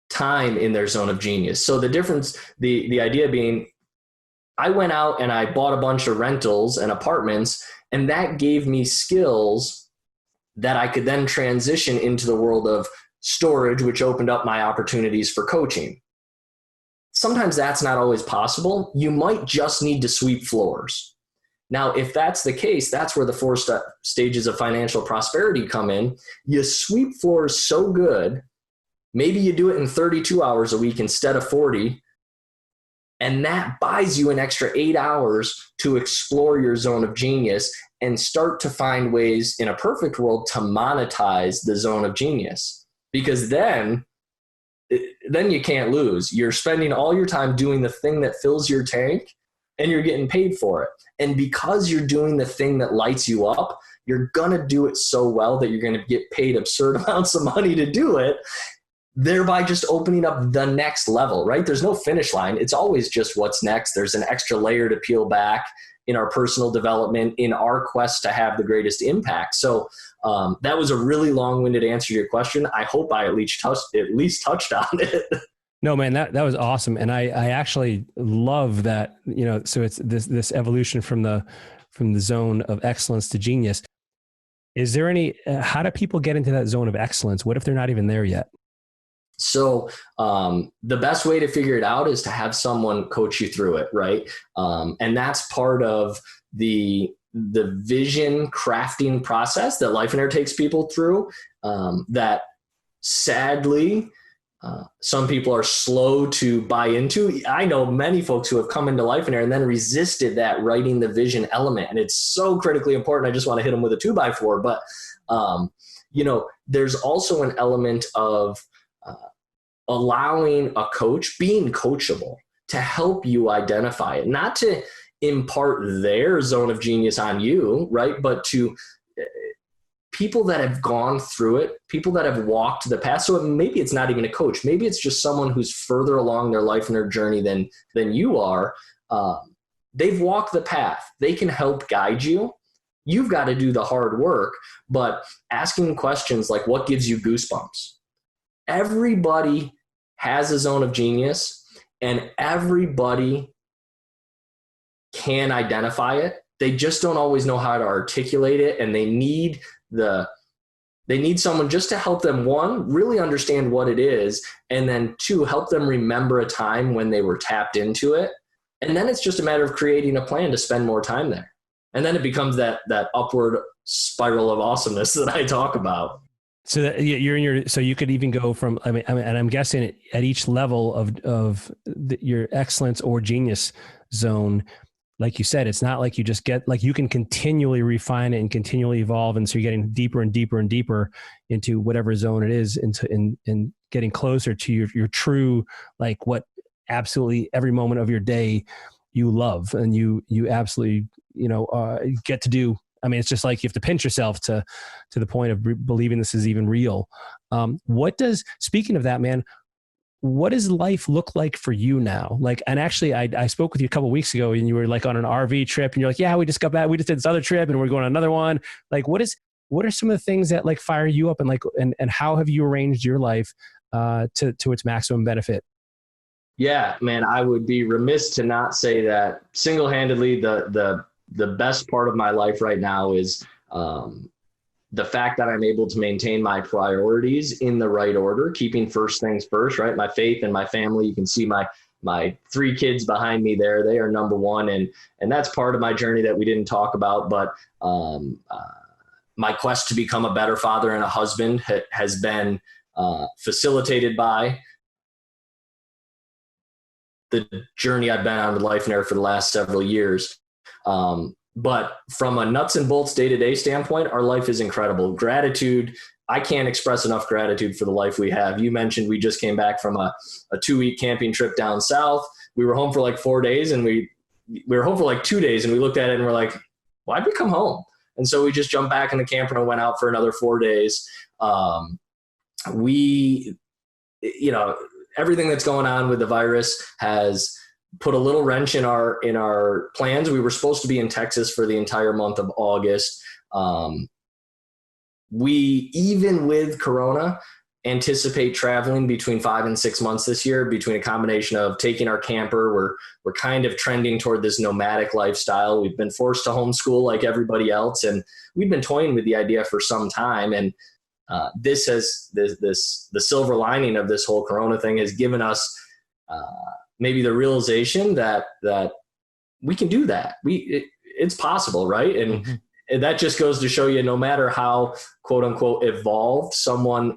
time in their zone of genius. So the difference, the idea being, I went out and I bought a bunch of rentals and apartments, and that gave me skills that I could then transition into the world of storage, which opened up my opportunities for coaching. Sometimes that's not always possible. You might just need to sweep floors. Now, if that's the case, that's where the 4 stages of financial prosperity come in. You sweep floors so good, maybe you do it in 32 hours a week instead of 40, and that buys you an extra 8 hours to explore your zone of genius and start to find ways in a perfect world to monetize the zone of genius. Because then you can't lose. You're spending all your time doing the thing that fills your tank, and you're getting paid for it. And because you're doing the thing that lights you up, you're going to do it so well that you're going to get paid absurd amounts of money to do it, thereby just opening up the next level, right? There's no finish line. It's always just what's next. There's an extra layer to peel back in our personal development, in our quest to have the greatest impact. So that was a really long-winded answer to your question. I hope I at least touched on it. No, man, that was awesome. And I actually love that, so it's this evolution from the zone of excellence to genius. Is there how do people get into that zone of excellence? What if they're not even there yet? So the best way to figure it out is to have someone coach you through it, right? And that's part of the vision crafting process that Life and Air takes people through, that sadly, some people are slow to buy into. I know many folks who have come into Life and Air and then resisted that writing the vision element. And it's so critically important. I just want to hit them with a 2x4. But, there's also an element of allowing a coach, being coachable, to help you identify it, not to impart their zone of genius on you, right? But to people that have gone through it, people that have walked the path. So maybe it's not even a coach. Maybe it's just someone who's further along their life and their journey than you are. They've walked the path. They can help guide you. You've got to do the hard work, but asking questions like, what gives you goosebumps? Everybody has a zone of genius, and everybody can identify it. They just don't always know how to articulate it, and they need someone just to help them, one, really understand what it is, and then two, help them remember a time when they were tapped into it. And then it's just a matter of creating a plan to spend more time there. And then it becomes that upward spiral of awesomeness that I talk about. So that so you could even go from, and I'm guessing at each level of your excellence or genius zone, like you said, it's not like you just get, like, you can continually refine it and continually evolve. And so you're getting deeper and deeper and deeper into whatever zone it is, and getting closer to your true, like, what absolutely every moment of your day you love and you absolutely, get to do. I mean, it's just like you have to pinch yourself to the point of believing this is even real. Speaking of that, man, what does life look like for you now? Like, and actually I spoke with you a couple of weeks ago, and you were like on an RV trip, and you're like, yeah, we just got back. We just did this other trip and we're going on another one. Like, what are some of the things that like fire you up, and like, and how have you arranged your life to its maximum benefit? Yeah, man, I would be remiss to not say that single-handedly the best part of my life right now is the fact that I'm able to maintain my priorities in the right order, keeping first things first, right? My faith and my family. You can see my 3 kids behind me there. They are number one. And that's part of my journey that we didn't talk about. But my quest to become a better father and a husband has been facilitated by the journey I've been on with Life and Air for the last several years. But from a nuts and bolts day-to-day standpoint, our life is incredible. Gratitude, I can't express enough gratitude for the life we have. You mentioned we just came back from a 2-week camping trip down south. We were home for like 4 days, and we were home for like 2 days, and we looked at it and we're like, why'd we come home? And so we just jumped back in the camper and went out for another 4 days. Everything that's going on with the virus has put a little wrench in our plans. We were supposed to be in Texas for the entire month of August. We, even with Corona, anticipate traveling between 5 and 6 months this year, between a combination of taking our camper. We're kind of trending toward this nomadic lifestyle. We've been forced to homeschool like everybody else, and we've been toying with the idea for some time. And the silver lining of this whole Corona thing has given us maybe the realization that we can do that. It's possible, right? And that just goes to show you, no matter how quote unquote evolved someone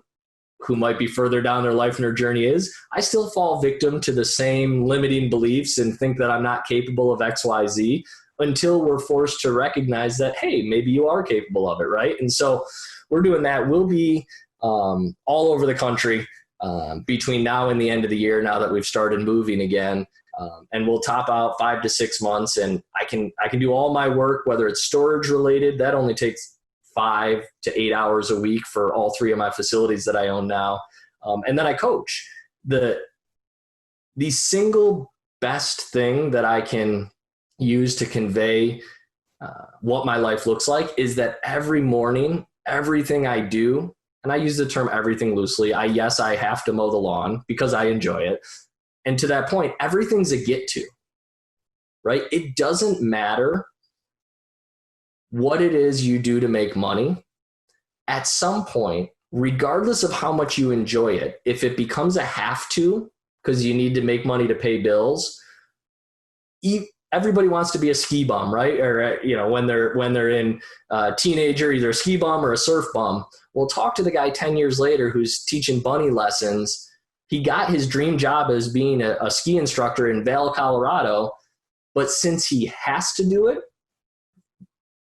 who might be further down their life and their journey is, I still fall victim to the same limiting beliefs and think that I'm not capable of X, Y, Z, until we're forced to recognize that, hey, maybe you are capable of it, right? And so we're doing that. We'll be all over the country between now and the end of the year, now that we've started moving again. And we'll top out 5 to 6 months, and I can do all my work, whether it's storage related. That only takes 5 to 8 hours a week for all 3 of my facilities that I own now. And then I coach. The single best thing that I can use to convey what my life looks like is that every morning, everything I do, and I use the term everything loosely. I have to mow the lawn because I enjoy it. And to that point, everything's a get to, right? It doesn't matter what it is you do to make money. At some point, regardless of how much you enjoy it, if it becomes a have to, because you need to make money to pay bills, everybody wants to be a ski bum, right? Or, when they're in teenager, either a ski bum or a surf bum. Well, talk to the guy 10 years later who's teaching bunny lessons. He got his dream job as being a ski instructor in Vail, Colorado, but since he has to do it,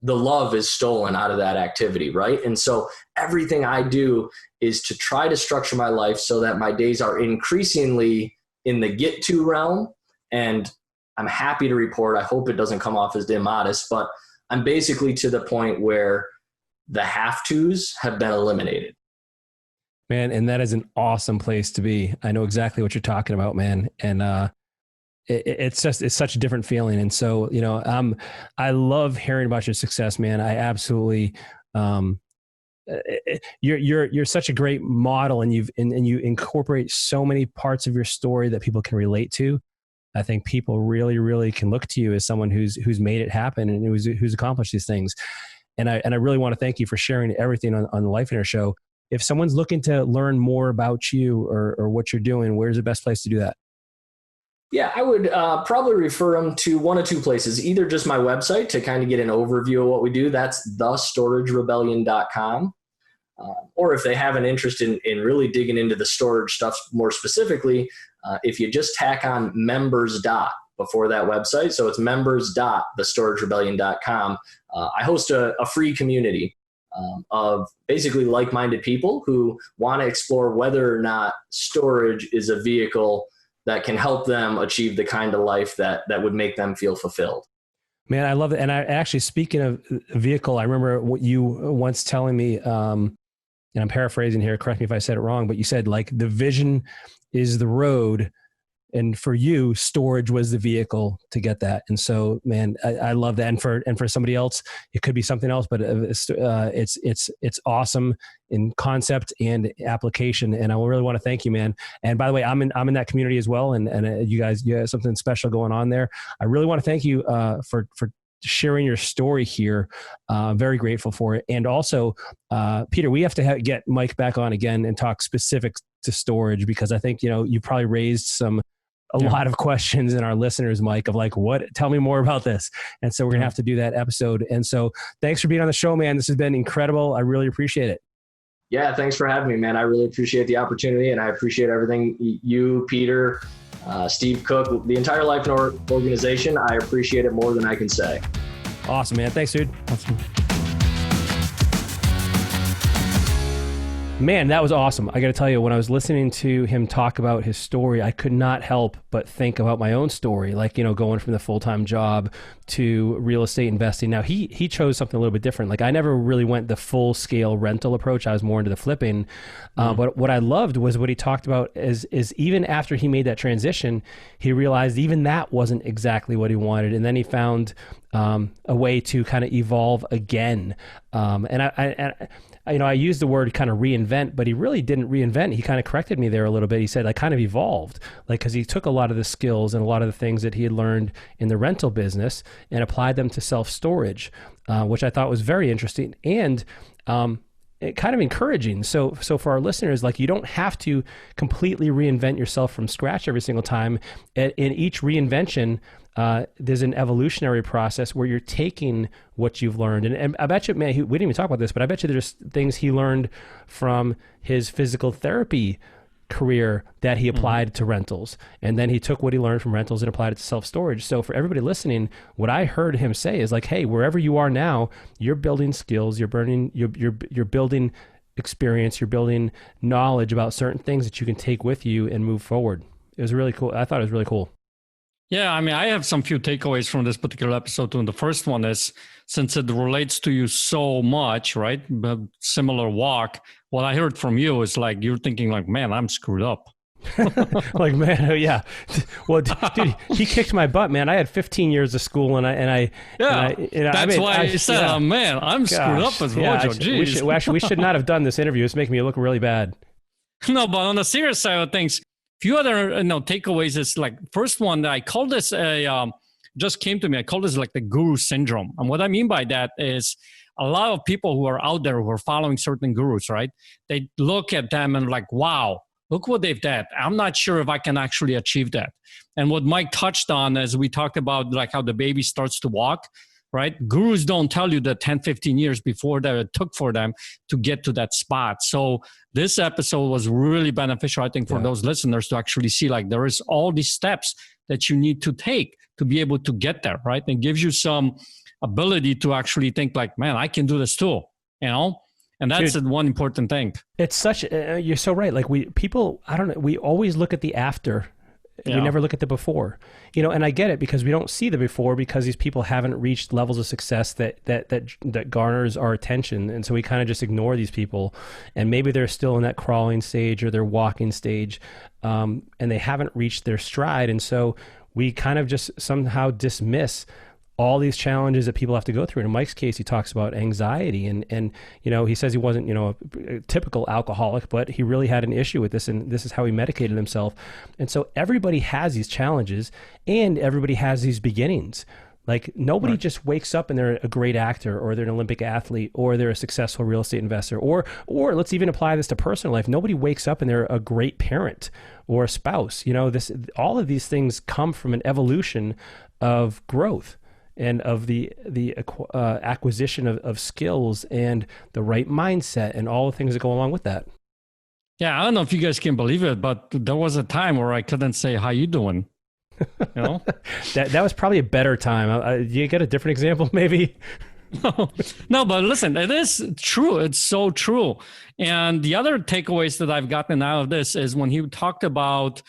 the love is stolen out of that activity, right? And so everything I do is to try to structure my life so that my days are increasingly in the get to realm. And I'm happy to report, I hope it doesn't come off as immodest, but I'm basically to the point where the have-tos have been eliminated. Man, and that is an awesome place to be. I know exactly what you're talking about, man. And it's such a different feeling. And so, I love hearing about your success, man. I absolutely, you're such a great model, and you incorporate so many parts of your story that people can relate to. I think people really, really can look to you as someone who's made it happen and who's accomplished these things. And I really want to thank you for sharing everything on the Lifeonaire Show. If someone's looking to learn more about you or what you're doing, where's the best place to do that? Yeah, I would probably refer them to one of 2 places, either just my website to kind of get an overview of what we do. That's thestoragerebellion.com. Or if they have an interest in really digging into the storage stuff more specifically, if you just tack on members before that website. So it's members.thestoragerebellion.com. I host a free community of basically like-minded people who want to explore whether or not storage is a vehicle that can help them achieve the kind of life that would make them feel fulfilled. Man, I love it. And I actually, speaking of vehicle, I remember what you once telling me, and I'm paraphrasing here, correct me if I said it wrong, but you said like the vision is the road, and for you, storage was the vehicle to get that. And so, man, I love that. And for somebody else, it could be something else, but it's awesome in concept and application. And I really want to thank you, man. And by the way, I'm in that community as well. And you guys, you have something special going on there. I really want to thank you for sharing your story here. Very grateful for it. And also, Peter, we have to get Mike back on again and talk specifics to storage, because I think, you probably raised a lot of questions in our listeners, Mike, of like, tell me more about this. And so we're going to have to do that episode. And so thanks for being on the show, man. This has been incredible. I really appreciate it. Yeah. Thanks for having me, man. I really appreciate the opportunity, and I appreciate everything you, Peter, Steve Cook, the entire Lifeonaire organization. I appreciate it more than I can say. Awesome, man. Thanks, dude. Awesome. Man, that was awesome. I got to tell you, when I was listening to him talk about his story, I could not help but think about my own story, like, going from the full-time job to real estate investing. Now, he chose something a little bit different. Like, I never really went the full-scale rental approach. I was more into the flipping. But what I loved was what he talked about is even after he made that transition, he realized even that wasn't exactly what he wanted. And then he found a way to kind of evolve again. I used the word kind of reinvent, but he really didn't reinvent. He kind of corrected me there a little bit. He said, I kind of evolved, because he took a lot of the skills and a lot of the things that he had learned in the rental business and applied them to self-storage, which I thought was very interesting and kind of encouraging. So for our listeners, like, you don't have to completely reinvent yourself from scratch every single time. In each reinvention, there's an evolutionary process where you're taking what you've learned. And I bet you, man, we didn't even talk about this, but I bet you there's things he learned from his physical therapy career that he applied to rentals. And then he took what he learned from rentals and applied it to self-storage. So for everybody listening, what I heard him say is like, hey, wherever you are now, you're building skills, you're building experience, you're building knowledge about certain things that you can take with you and move forward. It was really cool. I thought it was really cool. Yeah, I mean, I have some few takeaways from this particular episode too. And the first one is, since it relates to you so much, right? But similar walk. What I heard from you is like, you're thinking like, man, I'm screwed up. Like, man, yeah. Well, dude, he kicked my butt, man. I had 15 years of school, That's why I said, oh, man, I'm screwed up as Mojo. We should not have done this interview. It's making me look really bad. No, but on the serious side of things, few other takeaways is like, first one that I call this just came to me. I call this like the guru syndrome. And what I mean by that is a lot of people who are out there who are following certain gurus, right? They look at them and like, wow, look what they've done. I'm not sure if I can actually achieve that. And what Mike touched on as we talked about like how the baby starts to walk, right? Gurus don't tell you the 10, 15 years before that it took for them to get to that spot. So this episode was really beneficial, I think, for those listeners to actually see like there is all these steps that you need to take to be able to get there, right? And gives you some ability to actually think like, man, I can do this too, And that's one important thing. It's such, you're so right. Like we always look at the after. We never look at the before, and I get it because we don't see the before because these people haven't reached levels of success that garners our attention. And so we kind of just ignore these people, and maybe they're still in that crawling stage or their walking stage, and they haven't reached their stride. And so we kind of just somehow dismiss all these challenges that people have to go through. And in Mike's case, he talks about anxiety and he says he wasn't, a typical alcoholic, but he really had an issue with this, and this is how he medicated himself. And so everybody has these challenges and everybody has these beginnings. Like nobody just wakes up and they're a great actor or they're an Olympic athlete or they're a successful real estate investor or let's even apply this to personal life. Nobody wakes up and they're a great parent or a spouse. All of these things come from an evolution of growth and of the acquisition of skills and the right mindset and all the things that go along with that. Yeah, I don't know if you guys can believe it, but there was a time where I couldn't say, how you doing? That was probably a better time. You get a different example maybe? No, but listen, it is true. It's so true. And the other takeaways that I've gotten out of this is when he talked about,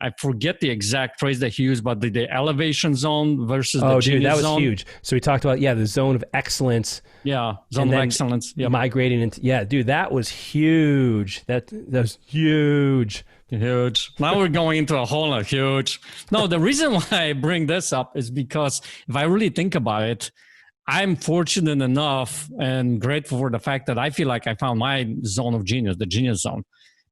I forget the exact phrase that he used, but the elevation zone versus the genius zone. That was huge. So we talked about, the zone of excellence. Yeah, zone of excellence. Yep. Migrating into, that was huge. That was huge. Huge. Now we're going into a whole lot huge. No, the reason why I bring this up is because if I really think about it, I'm fortunate enough and grateful for the fact that I feel like I found my zone of genius, the genius zone,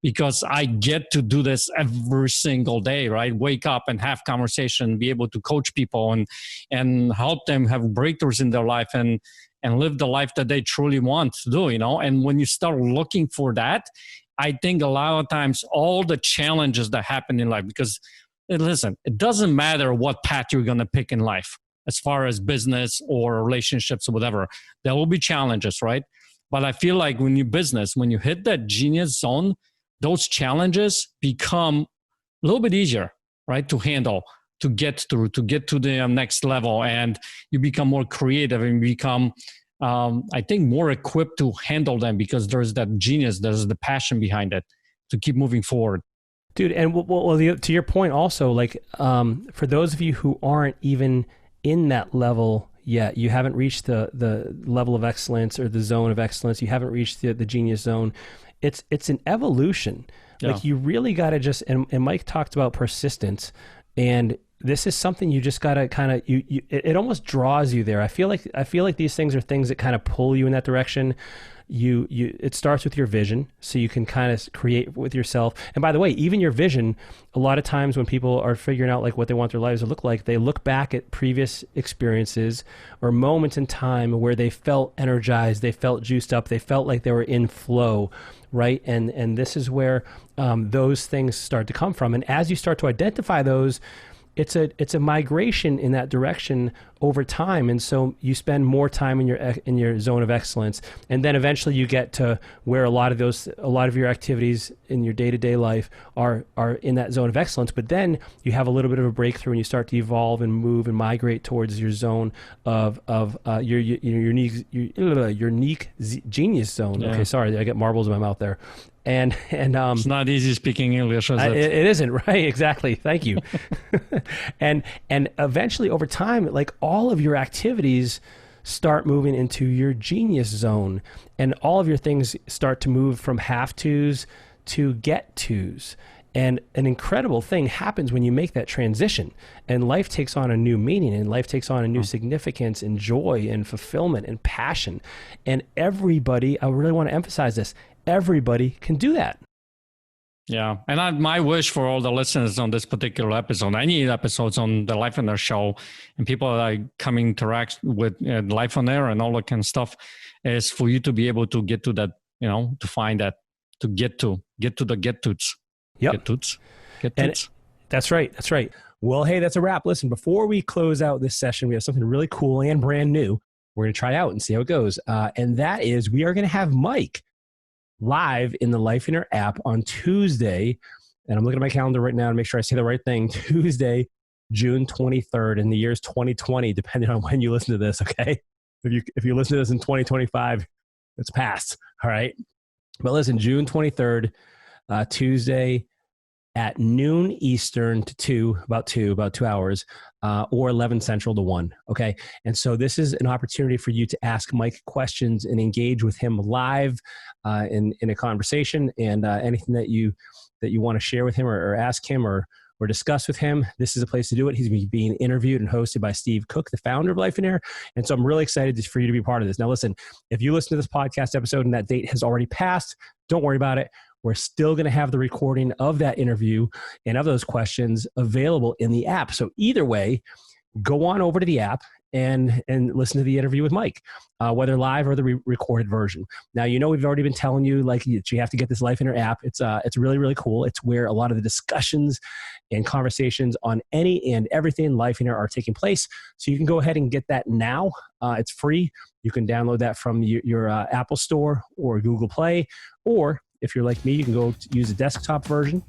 because I get to do this every single day, right? Wake up and have conversation, be able to coach people and help them have breakthroughs in their life and live the life that they truly want to do, And when you start looking for that, I think a lot of times all the challenges that happen in life, because listen, it doesn't matter what path you're going to pick in life as far as business or relationships or whatever, there will be challenges, right? But I feel like when you hit that genius zone, those challenges become a little bit easier, right, to handle. get through, to get to the next level, and you become more creative and become, I think, more equipped to handle them because there's that genius, there's the passion behind it to keep moving forward. Dude, and to your point also, like for those of you who aren't even in that level yet, you haven't reached the level of excellence or the zone of excellence, you haven't reached the genius zone, it's an evolution. Yeah. Like you really got to just, and Mike talked about persistence, and this is something you just got to kind of, it almost draws you there. I feel like these things are things that kind of pull you in that direction. It starts with your vision, so you can kind of create with yourself. And by the way, even your vision, a lot of times when people are figuring out like what they want their lives to look like, they look back at previous experiences or moments in time where they felt energized, they felt juiced up, they felt like they were in flow, right? And this is where those things start to come from. And as you start to identify those, it's a migration in that direction over time, and so you spend more time in your zone of excellence, and then eventually you get to where a lot of your activities in your day-to-day life are in that zone of excellence. But then you have a little bit of a breakthrough, and you start to evolve and move and migrate towards your zone of your unique genius zone. Yeah. Okay, sorry, I get marbles in my mouth there. And it's not easy speaking English, is it? It isn't, right? Exactly. Thank you. and eventually over time, like all of your activities start moving into your genius zone, and all of your things start to move from have tos to get tos. And an incredible thing happens when you make that transition, and life takes on a new meaning, and life takes on a new significance and joy and fulfillment and passion. And everybody, I really want to emphasize this, everybody can do that. Yeah. And my wish for all the listeners on this particular episode, any episodes on the Life on Air show, and people that are coming interact with Life on Air and all that kind of stuff, is for you to be able to get to that, to find that, to get to the get-toots. Yep. Get-toots. That's right. That's right. Well, hey, that's a wrap. Listen, before we close out this session, we have something really cool and brand new we're going to try out and see how it goes. And that is, we are going to have Mike live in the Life on Air app on Tuesday. And I'm looking at my calendar right now to make sure I say the right thing. Tuesday, June 23rd, and the year is 2020, depending on when you listen to this, okay? If you listen to this in 2025, it's past, all right? But listen, June 23rd, Tuesday at noon Eastern to about 2 hours, or 11 Central to 1, okay? And so this is an opportunity for you to ask Mike questions and engage with him live in a conversation, and anything that you want to share with him or ask him or discuss with him, this is a place to do it. He's being interviewed and hosted by Steve Cook, the founder of Life on Air. And so I'm really excited for you to be part of this. Now listen, if you listen to this podcast episode and that date has already passed, don't worry about it. We're still going to have the recording of that interview and of those questions available in the app. So either way, go on over to the app and listen to the interview with Mike, whether live or the recorded version. Now, we've already been telling you, like, you have to get this Life on Air app. It's really, really cool. It's where a lot of the discussions and conversations on any and everything Life on Air are taking place. So you can go ahead and get that now. It's free. You can download that from your Apple Store or Google Play, or if you're like me, you can go use the desktop version.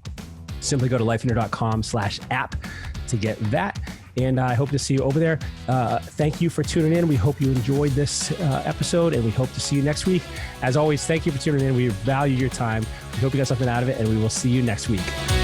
Simply go to lifeonair.com/app to get that. And I hope to see you over there. Thank you for tuning in. We hope you enjoyed this episode, and we hope to see you next week. As always, thank you for tuning in. We value your time. We hope you got something out of it, and we will see you next week.